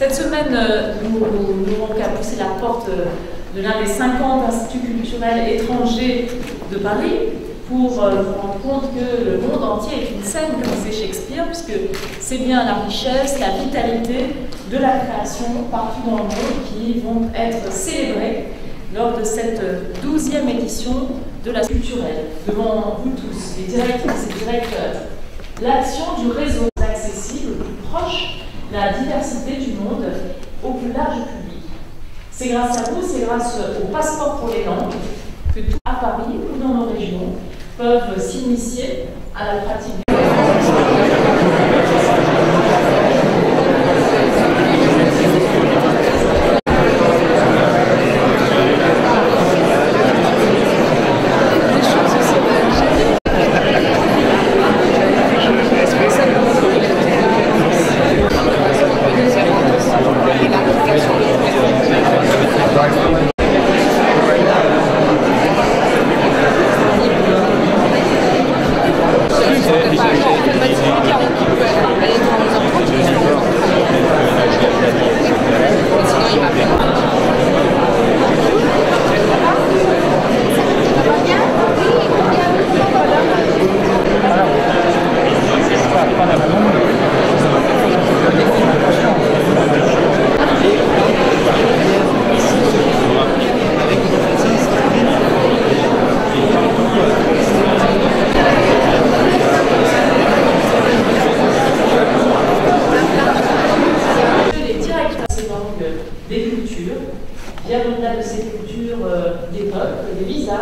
Cette semaine, nous n'aurons qu'à pousser la porte de l'un des 50 instituts culturels étrangers de Paris pour nous rendre compte que le monde entier est une scène, comme disait Shakespeare, puisque c'est bien la richesse, la vitalité de la création partout dans le monde qui vont être célébrées lors de cette 12e édition de la culturelle. Devant vous tous, les directrices et directeurs, l'action du réseau accessible, le plus proche, la diversité du monde au plus large public. C'est grâce à vous, c'est grâce au passeport pour les langues que tous à Paris ou dans nos régions peuvent s'initier à la pratique. Des cultures, bien au-delà de ces cultures, des peuples, des visages,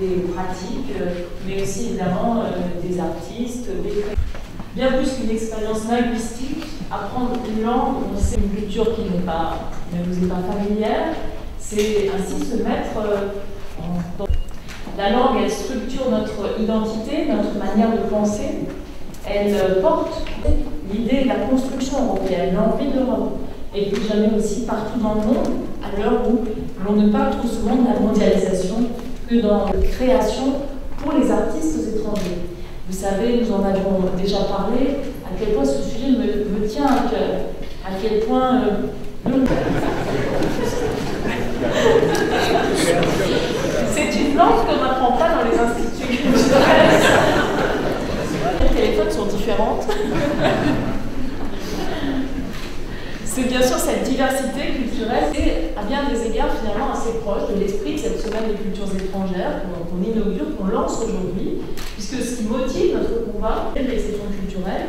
des pratiques, mais aussi évidemment des artistes, bien plus qu'une expérience linguistique. Apprendre une langue, c'est une culture qui ne vous est pas familière, c'est ainsi se mettre dans la langue. Elle structure notre identité, notre manière de penser, elle porte l'idée de la construction européenne, l'envie de l'Europe. Et plus jamais aussi partout dans le monde, à l'heure où l'on ne parle trop souvent de la mondialisation que dans la création pour les artistes étrangers. Vous savez, nous en avons déjà parlé, à quel point ce sujet me tient à cœur, à quel point c'est une langue qu'on n'apprend pas dans les instituts culturels. Les téléphones sont différentes. C'est bien sûr cette diversité culturelle et à bien des égards finalement assez proche de l'esprit de cette semaine des cultures étrangères qu'on inaugure, qu'on lance aujourd'hui, puisque ce qui motive notre combat, l'exception culturelle,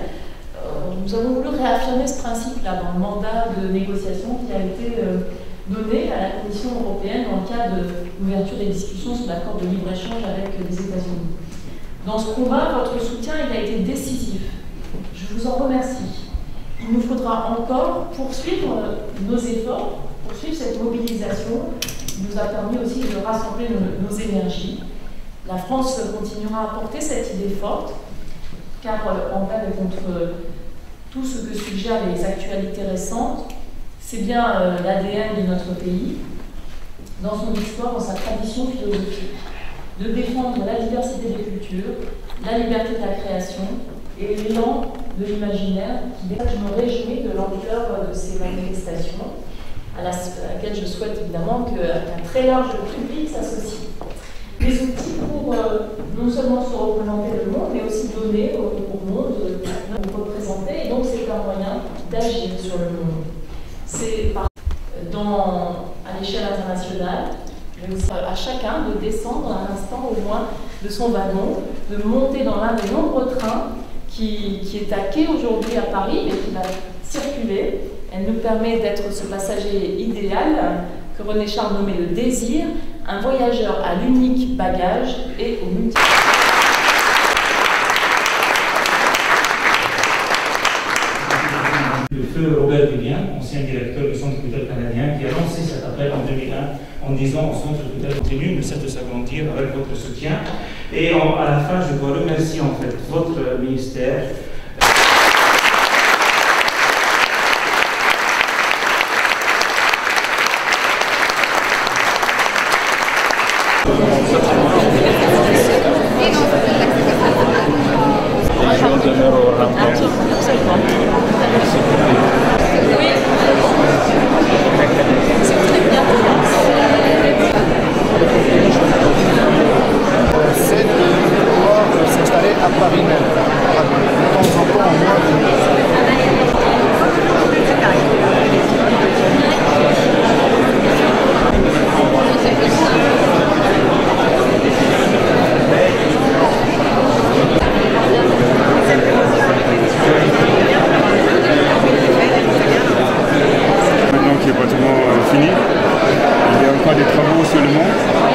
nous avons voulu réaffirmer ce principe-là dans le mandat de négociation qui a été donné à la Commission européenne dans le cadre de l'ouverture des discussions sur l'accord de libre-échange avec les États-Unis. Dans ce combat, votre soutien il a été décisif. Je vous en remercie. Il nous faudra encore poursuivre nos efforts, poursuivre cette mobilisation qui nous a permis aussi de rassembler nos énergies. La France continuera à porter cette idée forte, car envers et contre tout ce que suggèrent les actualités récentes, c'est bien l'ADN de notre pays, dans son histoire, dans sa tradition philosophique, de défendre la diversité des cultures, la liberté de la création, et l'élan de l'imaginaire. Je me réjouis de l'ampleur de ces manifestations, à laquelle je souhaite évidemment qu'un très large public s'associe. Des outils pour non seulement se représenter le monde, mais aussi donner au monde, nous représenter, et donc c'est un moyen d'agir sur le monde. C'est à l'échelle internationale, mais aussi à chacun de descendre un instant au moins de son wagon, de monter dans l'un des nombreux trains qui est à quai aujourd'hui à Paris, mais qui va circuler. Elle nous permet d'être ce passager idéal que René Char nommait le désir, un voyageur à l'unique bagage et au multi. Le feu Robert Vivien, ancien directeur du Centre culturel canadien, qui a lancé cet appel en 2001 en disant au Centre culturel continue ne cesse de s'agrandir avec votre soutien. Et à la fin, je dois remercier en fait votre ministère. Oui. qui est pratiquement fini. Il y a encore des travaux sur le mont.